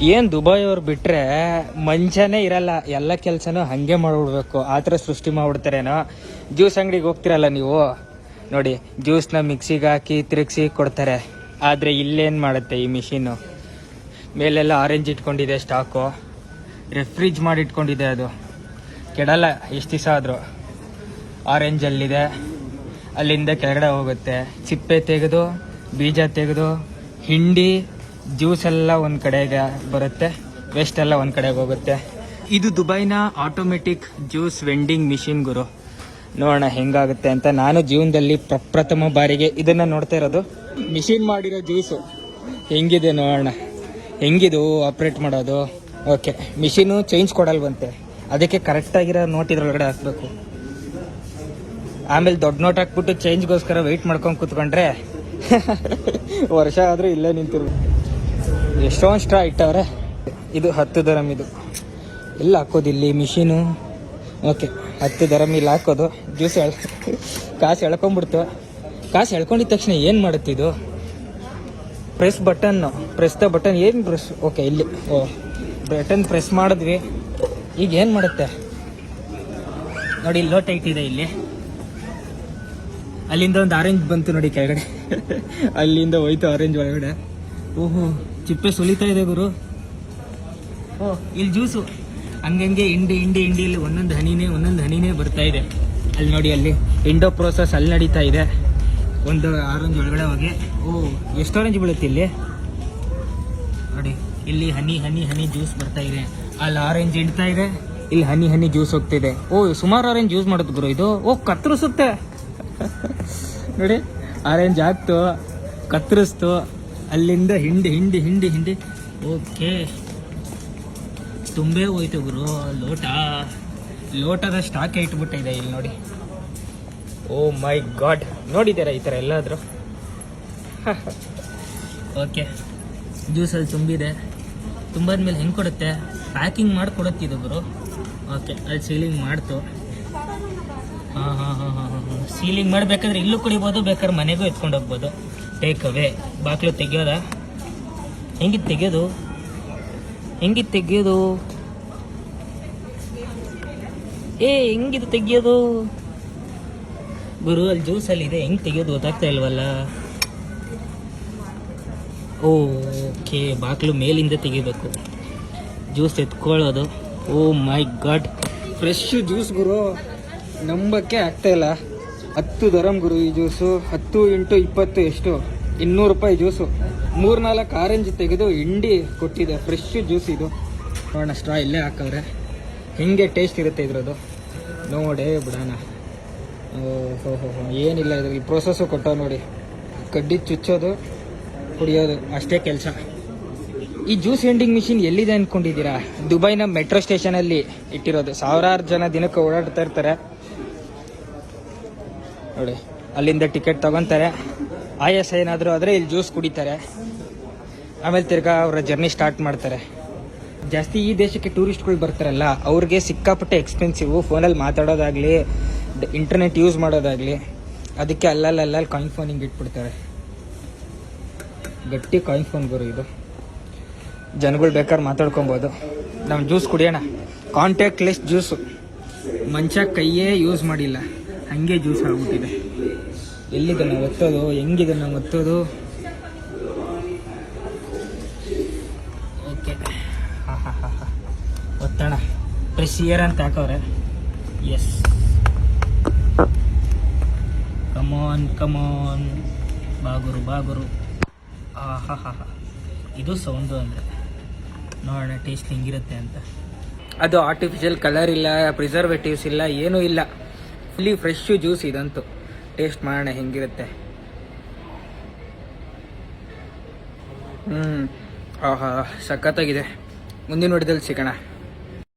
ಏನು ದುಬೈ ಅವ್ರು ಬಿಟ್ರೆ ಮಂಚನೇ ಇರಲ್ಲ, ಎಲ್ಲ ಕೆಲಸನೂ ಹಾಗೆ ಮಾಡಿಬಿಡ್ಬೇಕು, ಆ ಥರ ಸೃಷ್ಟಿ ಮಾಡಿಬಿಡ್ತಾರೇನೋ. ಜ್ಯೂಸ್ ಅಂಗಡಿಗೆ ಹೋಗ್ತಿರಲ್ಲ ನೀವು ನೋಡಿ, ಜ್ಯೂಸ್ನ ಮಿಕ್ಸಿಗೆ ಹಾಕಿ ತಿರುಗಿಸಿ ಕೊಡ್ತಾರೆ. ಆದರೆ ಇಲ್ಲೇನು ಮಾಡುತ್ತೆ ಈ ಮಿಷಿನ್ನು? ಮೇಲೆಲ್ಲ ಆರೆಂಜ್ ಇಟ್ಕೊಂಡಿದೆ ಸ್ಟಾಕು, ರೆಫ್ರಿಜ್ ಮಾಡಿ ಇಟ್ಕೊಂಡಿದೆ, ಅದು ಕೆಡಲ್ಲ ಎಷ್ಟು ದಿವಸ ಆದರೂ. ಆರೆಂಜಲ್ಲಿದೆ, ಅಲ್ಲಿಂದ ಕೆಳಗಡೆ ಹೋಗುತ್ತೆ, ಸಿಪ್ಪೆ ತೆಗೆದು ಬೀಜ ತೆಗೆದು ಹಿಂಡಿ ಜ್ಯೂಸ್ ಎಲ್ಲ ಒಂದು ಕಡೆಗೆ ಬರುತ್ತೆ, ವೇಸ್ಟ್ ಎಲ್ಲ ಒಂದು ಕಡೆಗೆ ಹೋಗುತ್ತೆ. ಇದು ದುಬೈನ ಆಟೋಮೆಟಿಕ್ ಜ್ಯೂಸ್ ವೆಂಡಿಂಗ್ ಮಿಷಿನ್ ಗುರು. ನೋಡೋಣ ಹೆಂಗಾಗುತ್ತೆ ಅಂತ. ನಾನು ಜೀವನದಲ್ಲಿ ಪ್ರಪ್ರಥಮ ಬಾರಿಗೆ ಇದನ್ನು ನೋಡ್ತಾ ಇರೋದು. ಮಿಷಿನ್ ಮಾಡಿರೋ ಜ್ಯೂಸು ಹೆಂಗಿದೆ ನೋಡೋಣ, ಹೆಂಗಿದು ಆಪ್ರೇಟ್ ಮಾಡೋದು. ಓಕೆ, ಮಿಷಿನು ಚೇಂಜ್ ಕೊಡಲ್ವಂತೆ, ಅದಕ್ಕೆ ಕರೆಕ್ಟಾಗಿರೋ ನೋಟ್ ಇದ್ರೊಳಗಡೆ ಹಾಕಬೇಕು. ಆಮೇಲೆ ದೊಡ್ಡ ನೋಟ್ ಹಾಕ್ಬಿಟ್ಟು ಚೇಂಜ್ಗೋಸ್ಕರ ವೆಯ್ಟ್ ಮಾಡ್ಕೊಂಡು ಕೂತ್ಕೊಂಡ್ರೆ ವರ್ಷ ಆದರೂ ಇಲ್ಲೇ ನಿಂತಿರು. ಎಷ್ಟೊಂದು ಸ್ಟ್ರಾ ಇಟ್ಟವ್ರೆ. ಇದು 10 ದರಮ್. ಇದು ಎಲ್ಲ ಹಾಕೋದು ಇಲ್ಲಿ ಮಿಷಿನು. ಓಕೆ, 10 ದರಮ್ ಇಲ್ಲಿ ಹಾಕೋದು. ಜ್ಯೂಸ್ ಕಾಸು ಎಳ್ಕೊಂಬಿಡ್ತು. ಕಾಸು ಎಳ್ಕೊಂಡಿದ ತಕ್ಷಣ ಏನು ಮಾಡುತ್ತೆ ಇದು? ಪ್ರೆಸ್ ದ ಬಟನ್ ಏನು ಪ್ರೆಸ್? ಓಕೆ, ಇಲ್ಲಿ ಬಟನ್ ಪ್ರೆಸ್ ಮಾಡಿದ್ವಿ. ಈಗ ಏನು ಮಾಡುತ್ತೆ ನೋಡಿ, ಲೋ ಟೈಟ್ ಇದೆ ಇಲ್ಲಿ. ಅಲ್ಲಿಂದ ಒಂದು ಆರೆಂಜ್ ಬಂತು ನೋಡಿ ಕೆಳಗಡೆ, ಅಲ್ಲಿಂದ ಹೋಯ್ತು ಆರೆಂಜ್ ಒಳಗಡೆ. ಓಹೋ, ಚಿಪ್ಪೆ ಸುಲಿತಾ ಇದೆ ಗುರು. ಇಲ್ಲಿ ಜ್ಯೂಸು ಹಂಗಂಗೆ ಇಂಡಿ ಒಂದೊಂದು ಹನಿನೇ ಬರ್ತಾ ಇದೆ. ಅಲ್ಲಿ ನೋಡಿ, ಅಲ್ಲಿ ಇಂಡೋ ಪ್ರೋಸೆಸ್ ಅಲ್ಲಿ ನಡೀತಾ ಇದೆ. ಒಂದು ಆರೆಂಜ್ ಒಳಗಡೆ ಹೋಗಿ, ಎಷ್ಟು ಆರೆಂಜ್ ಬೀಳುತ್ತೆ ಇಲ್ಲಿ ನೋಡಿ. ಇಲ್ಲಿ ಹನಿ ಜ್ಯೂಸ್ ಬರ್ತಾ ಇದೆ, ಅಲ್ಲಿ ಆರೆಂಜ್ ಇಡ್ತಾ ಇದೆ, ಇಲ್ಲಿ ಹನಿ ಜ್ಯೂಸ್ ಹೋಗ್ತಿದೆ. ಸುಮಾರು ಆರೆಂಜ್ ಜ್ಯೂಸ್ ಮಾಡೋದು ಗುರು ಇದು. ಕತ್ತರಿಸುತ್ತೆ ನೋಡಿ, ಆರೆಂಜ್ ಹಾಕ್ತು, ಕತ್ತರಿಸ್ತು, ಅಲ್ಲಿಂದ ಹಿಂಡಿ. ಓಕೆ, ತುಂಬೇ ಹೋಯ್ತು ಗುರು. ಲೋಟದ ಸ್ಟಾಕ್ ಇಟ್ಬಿಟ್ಟಿದೆ ಇಲ್ಲಿ ನೋಡಿ. ಓ ಮೈ ಗಾಡ್, ನೋಡಿದ್ದೀರಾ ಈ ಥರ ಎಲ್ಲಾದರೂ? ಓಕೆ, ಜ್ಯೂಸಲ್ಲಿ ತುಂಬಿದೆ. ತುಂಬಾದ್ಮೇಲೆ ಹೆಂಗೆ ಕೊಡುತ್ತೆ? ಪ್ಯಾಕಿಂಗ್ ಮಾಡಿ ಕೊಡುತ್ತಿದ್ದು ಗುರು. ಓಕೆ, ಅಲ್ಲಿ ಸೀಲಿಂಗ್ ಮಾಡ್ತು. ಸೀಲಿಂಗ್ ಮಾಡಬೇಕಾದ್ರೆ ಇಲ್ಲೂ ಕುಡಿಬೋದು, ಬೇಕಾದ್ರೆ ಮನೆಗೂ ಎತ್ಕೊಂಡು ಹೋಗ್ಬೋದು. Take away. ಬಾಕ್ಲು ತೆಗಿಯೋದ? ಹೆಂಗಿತ್ತು ತೆಗಿಯೋದು? ಹೆಂಗಿದು ತೆಗಿಯೋದು ಗುರು? ಅಲ್ಲಿ ಜ್ಯೂಸಲ್ಲಿ ಇದೆ, ಹೆಂಗೆ ತೆಗಿಯೋದು ಗೊತ್ತಾಗ್ತಾ ಇಲ್ವಲ್ಲ. ಓಕೆ, ಬಾಕ್ಲು ಮೇಲಿಂದ ತೆಗಿಬೇಕು, ಜ್ಯೂಸ್ ಎತ್ಕೊಳ್ಳೋದು. ಓ ಮೈ ಗಾಡ್, ಫ್ರೆಶ್ ಜ್ಯೂಸ್ ಗುರು, ನಂಬಕ್ಕೆ ಆಗ್ತಾ ಇಲ್ಲ. 10 ದರಮ್ ಗುರು ಈ ಜ್ಯೂಸು. 10 × 20 ಎಷ್ಟು? 200 ರೂಪಾಯಿ ಜ್ಯೂಸು. 3-4 ಆರೆಂಜ್ ತೆಗೆದು ಹಿಂಡಿ ಕೊಟ್ಟಿದೆ. ಫ್ರೆಶ್ ಜ್ಯೂಸ್ ಇದು. ನೋಡೋಣ, ಸ್ಟ್ರಾ ಇಲ್ಲೇ ಹಾಕವ್ರೆ. ಹೆಂಗೆ ಟೇಸ್ಟ್ ಇರುತ್ತೆ ಇದ್ರದ್ದು ನೋಡೇ ಬಿಡೋಣ. ಓಹೋ, ಏನಿಲ್ಲ ಇದ್ರಲ್ಲಿ ಪ್ರೋಸೆಸ್ಸು ಕೊಟ್ಟವು ನೋಡಿ. ಕಡ್ಡಿ ಚುಚ್ಚೋದು, ಕುಡಿಯೋದು, ಅಷ್ಟೇ ಕೆಲಸ. ಈ ಜ್ಯೂಸ್ ವೆಂಡಿಂಗ್ ಮಿಷಿನ್ ಎಲ್ಲಿದೆ ಅಂದ್ಕೊಂಡಿದ್ದೀರಾ? ದುಬೈನ ಮೆಟ್ರೋ ಸ್ಟೇಷನಲ್ಲಿ ಇಟ್ಟಿರೋದು. ಸಾವಿರಾರು ಜನ ದಿನಕ್ಕೆ ಓಡಾಡ್ತಾ ಇರ್ತಾರೆ ನೋಡಿ. ಅಲ್ಲಿಂದ ಟಿಕೆಟ್ ತಗೊತಾರೆ, ಆಯಾಸ ಏನಾದರೂ ಆದರೆ ಇಲ್ಲಿ ಜ್ಯೂಸ್ ಕುಡಿತಾರೆ, ಆಮೇಲೆ ತಿರ್ಗಾ ಅವರ ಜರ್ನಿ ಸ್ಟಾರ್ಟ್ ಮಾಡ್ತಾರೆ. ಜಾಸ್ತಿ ಈ ದೇಶಕ್ಕೆ ಟೂರಿಸ್ಟ್ಗಳು ಬರ್ತಾರಲ್ಲ, ಅವ್ರಿಗೆ ಸಿಕ್ಕಾಪಟ್ಟೆ ಎಕ್ಸ್ಪೆನ್ಸಿವು. ಫೋನಲ್ಲಿ ಮಾತಾಡೋದಾಗಲಿ, ಇಂಟರ್ನೆಟ್ ಯೂಸ್ ಮಾಡೋದಾಗಲಿ, ಅದಕ್ಕೆ ಅಲ್ಲಲ್ಲಿ ಕಾಯಿನ್ ಫೋನ್ ಹಿಂಗೆ ಇಟ್ಬಿಡ್ತಾರೆ. ಗಟ್ಟಿ ಕಾಯಿನ್ ಫೋನ್ ಗುರು ಇದು. ಜನಗಳು ಬೇಕಾದ್ರೆ ಮಾತಾಡ್ಕೊಬೋದು. ನಾವು ಜ್ಯೂಸ್ ಕುಡಿಯೋಣ. Contactless juice. ಮಂಚ ಕೈಯೇ ಯೂಸ್ ಮಾಡಿಲ್ಲ, ಹಾಗೆ ಜ್ಯೂಸ್ ಆಗ್ಬಿಟ್ಟಿದೆ. ಎಲ್ಲಿದನ್ನು ಒತ್ತೋದು? ಹೆಂಗಿದನ್ನು ಒತ್ತೋದು? ಓಕೆ, ಒತ್ತೋಣ. ಪ್ರೆಸ್ ಇಯರ್ ಅಂತ ಹಾಕವ್ರೆ. ಎಸ್, ಕಮಾನ್ ಬಾಗುರು. ಇದು ಸೌಂಡು ಅಂದರೆ. ನೋಡೋಣ ಟೇಸ್ಟ್ ಹೆಂಗಿರುತ್ತೆ ಅಂತ. ಅದು ಆರ್ಟಿಫಿಷಿಯಲ್ ಕಲರ್ ಇಲ್ಲ, ಪ್ರಿಸರ್ವೇಟಿವ್ಸ್ ಇಲ್ಲ, ಏನೂ ಇಲ್ಲ. ಇಲ್ಲಿ ಫ್ರೆಶ್ ಜ್ಯೂಸ್ ಇದಂತೂ. ಟೇಸ್ಟ್ ಮಾಡೋಣ ಹೆಂಗಿರುತ್ತೆ. ಆಹಾ, ಸಖತ್ತಾಗಿದೆ. ಮುಂದಿನ ವಿಡಿಯೋದಲ್ಲಿ ಸಿಗೋಣ.